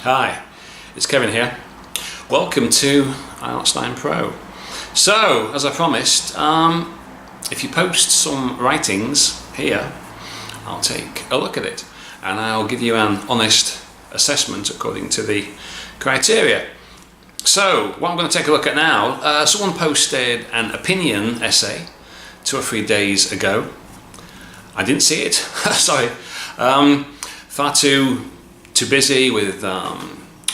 Hi, it's Kevin here. Welcome to IELTS9pro. So, as I promised, if you post some writings here, I'll take a look at it and I'll give you an honest assessment according to the criteria. So, what I'm going to take a look at now, someone posted an opinion essay 2 or 3 days ago. I didn't see it, sorry. Far too busy with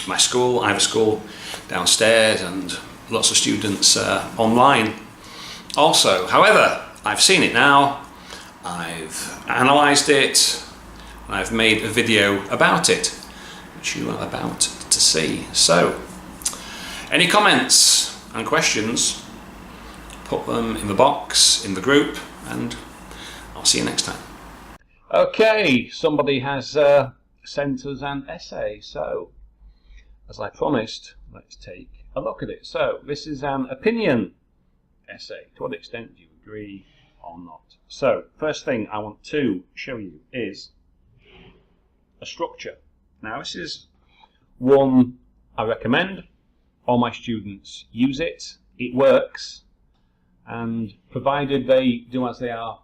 my school. I have a school downstairs and lots of students online also. However, I've seen it now, I've analysed it, and I've made a video about it, which you are about to see. So, any comments and questions, put them in the box, in the group, and I'll see you next time. Okay, somebody has sent us an essay, so as I promised, let's take a look at it. So this is an opinion essay. To what extent do you agree or not? So first thing I want to show you is a structure. Now this is one I recommend. All my students use it. It works, and provided they do as they are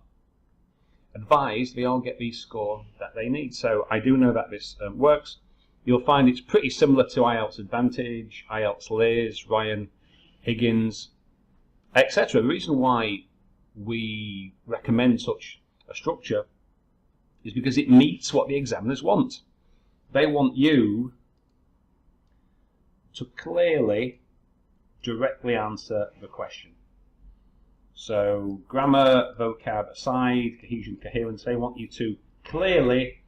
advised, they all get the score that they need. So I do know that this works. You'll find it's pretty similar to IELTS Advantage, IELTS Liz, Ryan, Higgins, etc. The reason why we recommend such a structure is because it meets what the examiners want. They want you to clearly, directly answer the question. So grammar, vocab aside, cohesion, coherence, they want you to clearly,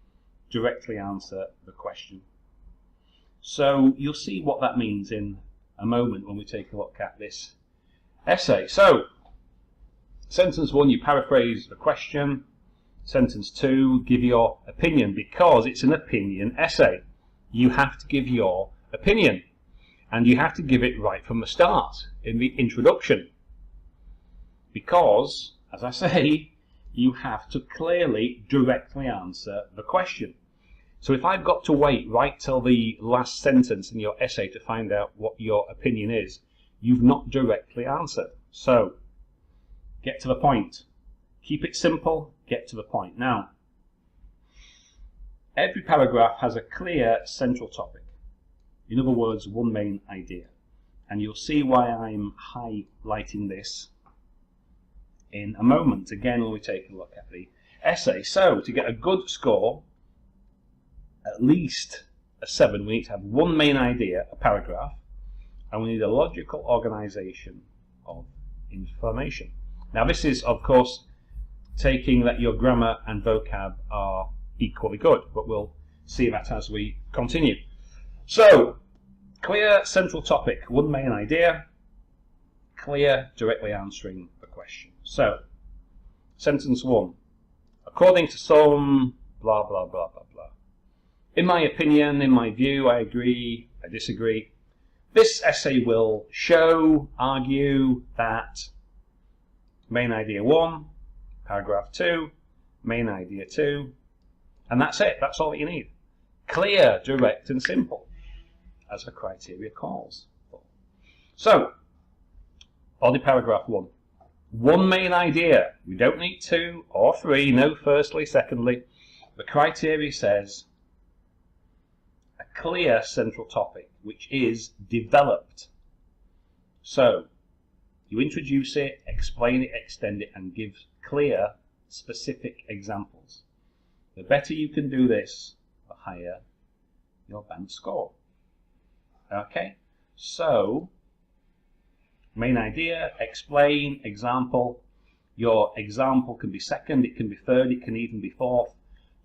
directly answer the question. So you'll see what that means in a moment when we take a look at this essay. So, sentence 1, you paraphrase the question. Sentence 2, give your opinion, because it's an opinion essay. You have to give your opinion, and you have to give it right from the start, in the introduction. Because, as I say, you have to clearly, directly answer the question. So if I've got to wait right till the last sentence in your essay to find out what your opinion is, you've not directly answered. So, get to the point. Keep it simple, get to the point. Now, every paragraph has a clear central topic. In other words, one main idea. And you'll see why I'm highlighting this in a moment, again when we take a look at the essay. So, to get a good score, at least a 7, we need to have one main idea, a paragraph, and we need a logical organisation of information. Now this is, of course, taking that your grammar and vocab are equally good, but we'll see that as we continue. So, clear central topic, one main idea, clear, directly answering the question. So, sentence 1. According to some, blah, blah, blah, blah, blah. In my opinion, in my view, I agree, I disagree. This essay will show, argue that main idea 1, paragraph 2, main idea 2, and that's it. That's all that you need. Clear, direct, and simple, as the criteria calls for. So, body paragraph 1. One main idea. We don't need 2 or 3, no firstly, secondly. The criteria says a clear central topic, which is developed. So, you introduce it, explain it, extend it, and give clear, specific examples. The better you can do this, the higher your band score. Okay? So, main idea, explain, example. Your example can be second, it can be third, it can even be fourth.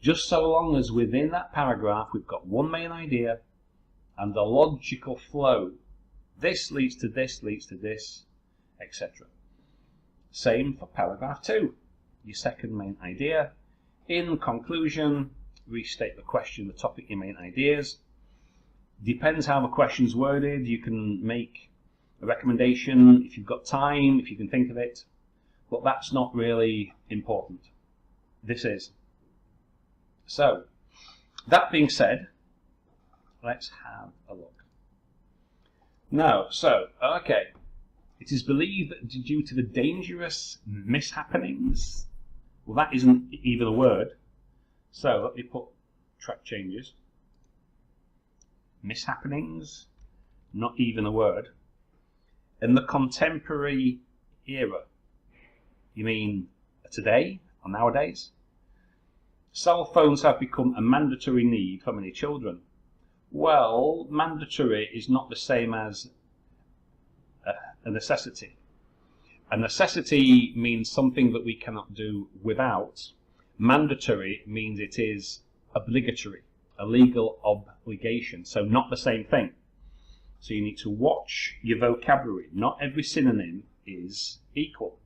Just so long as within that paragraph we've got one main idea and the logical flow. This leads to this, leads to this, etc. Same for paragraph 2. Your second main idea. In conclusion, restate the question, the topic, your main ideas. Depends how the question's worded. You can make a recommendation if you've got time, if you can think of it, but that's not really important. This is. So, that being said, let's have a look. Now, so, okay. It is believed that due to the dangerous mishappenings, well, that isn't even a word. So let me put track changes. Mishappenings, not even a word. In the contemporary era, you mean today or nowadays? Cell phones have become a mandatory need for many children. Well, mandatory is not the same as a necessity. A necessity means something that we cannot do without. Mandatory means it is obligatory, a legal obligation, so not the same thing. So you need to watch your vocabulary. Not every synonym is equal.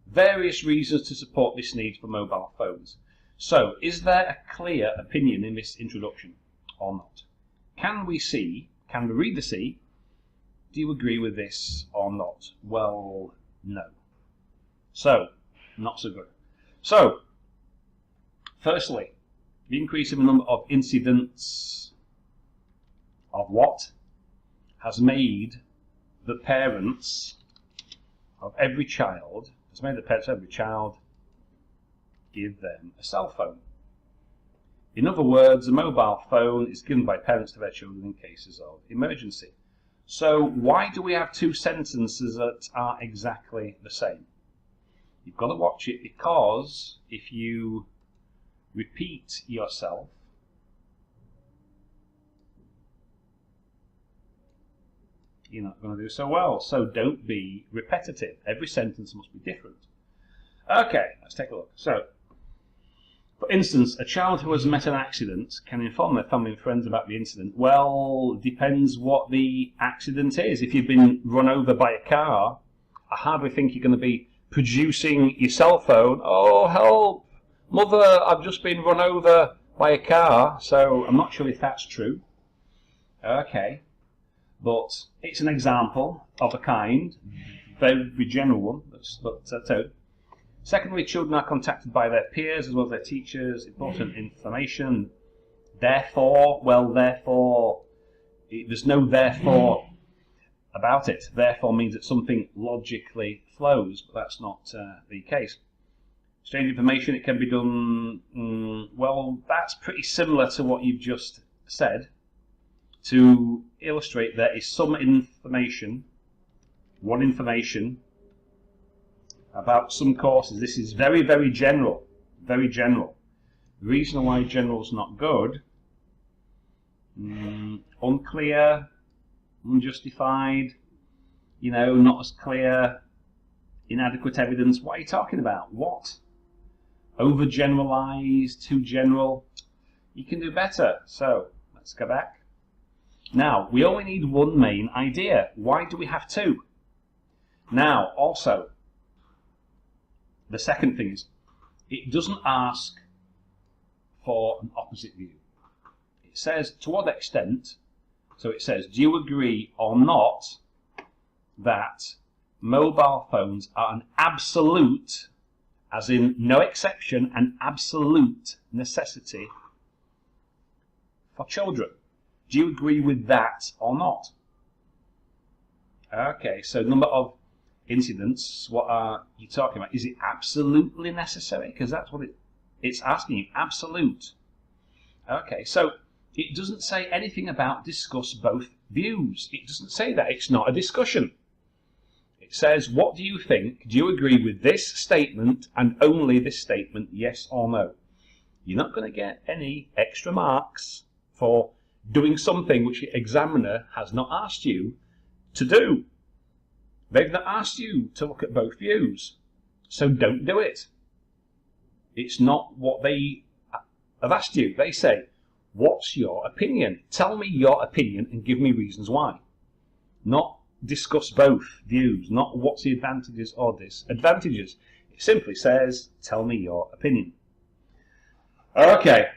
Various reasons to support this need for mobile phones. So, is there a clear opinion in this introduction or not? Can we the reader see, do you agree with this or not? Well, no. So, not so good. So, firstly, the increase in the number of incidents of what has made the parents of every child, give them a cell phone. In other words, a mobile phone is given by parents to their children in cases of emergency. So why do we have two sentences that are exactly the same? You've got to watch it, because if you repeat yourself, you're not going to do so well. So don't be repetitive. Every sentence must be different. Okay, let's take a look. So, for instance, a child who has met an accident can inform their family and friends about the incident. Well, depends what the accident is. If you've been run over by a car, I hardly think you're going to be producing your cell phone. Oh, help! Mother, I've just been run over by a car. So I'm not sure if that's true. Okay. But it's an example of a kind, very general one. But secondly, children are contacted by their peers as well as their teachers. Important information. Therefore, well, therefore, there's no therefore about it. Therefore means that something logically flows, but that's not the case. Strange information, it can be done, well, that's pretty similar to what you've just said. To illustrate, there is some information, one information, about some courses. This is very, very general. Very general. The reason why general is not good, unclear, unjustified, not as clear, inadequate evidence. What are you talking about? What? Overgeneralized, too general. You can do better. So, let's go back. Now, we only need one main idea. Why do we have two? Now, also, the second thing is, it doesn't ask for an opposite view. It says, to what extent, so it says, do you agree or not that mobile phones are an absolute, as in no exception, an absolute necessity for children? Do you agree with that or not? Okay, so number of incidents, what are you talking about? Is it absolutely necessary? Because that's what it's asking you, absolute. Okay, so it doesn't say anything about discuss both views. It doesn't say that. It's not a discussion. It says, what do you think? Do you agree with this statement and only this statement, yes or no? You're not going to get any extra marks for doing something which the examiner has not asked you to do. They've not asked you to look at both views. So don't do it. It's not what they have asked you. They say, what's your opinion? Tell me your opinion and give me reasons why. Not discuss both views. Not what's the advantages or disadvantages. It simply says, tell me your opinion. Okay.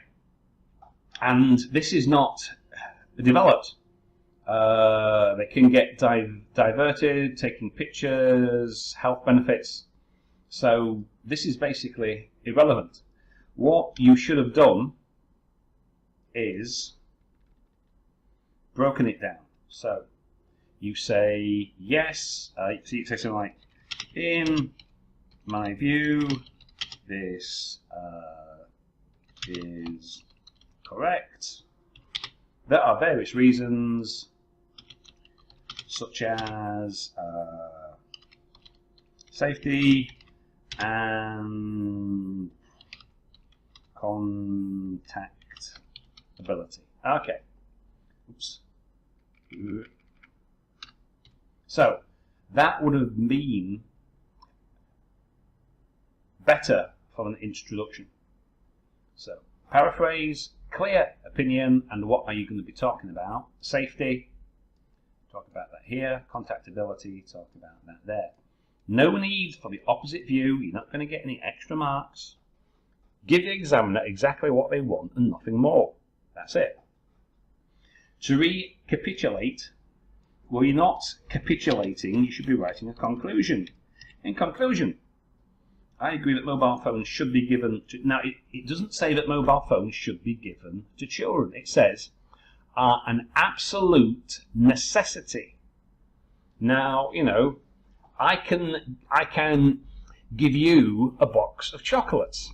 And this is not developed. They can get diverted, taking pictures, health benefits. So this is basically irrelevant. What you should have done is broken it down. So you say yes, you say something like, in my view, this is correct. There are various reasons, such as safety and contactability. Okay. Oops. So that would have been better for an introduction. So paraphrase, clear opinion, and what are you going to be talking about? Safety, talk about that here. Contactability, talk about that there. No need for the opposite view. You're not going to get any extra marks. Give the examiner exactly what they want and nothing more. That's it. To recapitulate, well, you're not capitulating, you should be writing a conclusion. In conclusion, I agree that mobile phones should be given to... Now, it doesn't say that mobile phones should be given to children. It says, are an absolute necessity. Now, you know, I can give you a box of chocolates.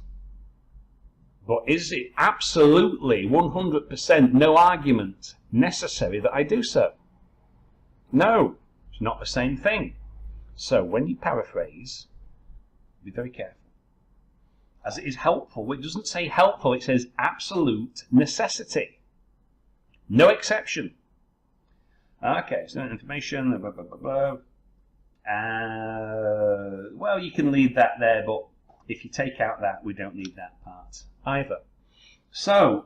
But is it absolutely 100% no argument necessary that I do so? No, it's not the same thing. So when you paraphrase, be very careful. As it is helpful, it doesn't say helpful, it says absolute necessity. No exception. Okay, so information, blah, blah, blah, blah. Well, you can leave that there, but if you take out that, we don't need that part either. So,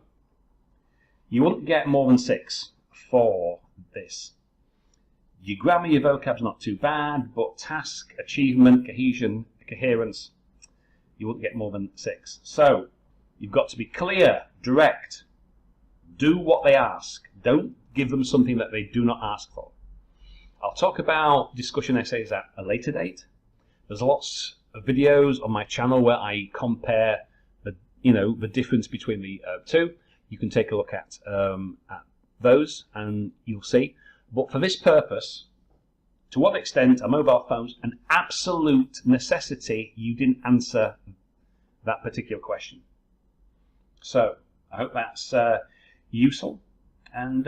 you wouldn't get more than 6 for this. Your grammar, your vocab's not too bad, but task, achievement, cohesion, coherence, you wouldn't get more than 6. So, you've got to be clear, direct, do what they ask. Don't give them something that they do not ask for. I'll talk about discussion essays at a later date. There's lots of videos on my channel where I compare the difference between the two. You can take a look at those and you'll see. But for this purpose, to what extent are mobile phones an absolute necessity? You didn't answer that particular question. So I hope that's useful. And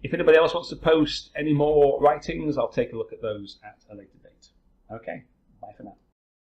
if anybody else wants to post any more writings, I'll take a look at those at a later date. Okay, bye for now.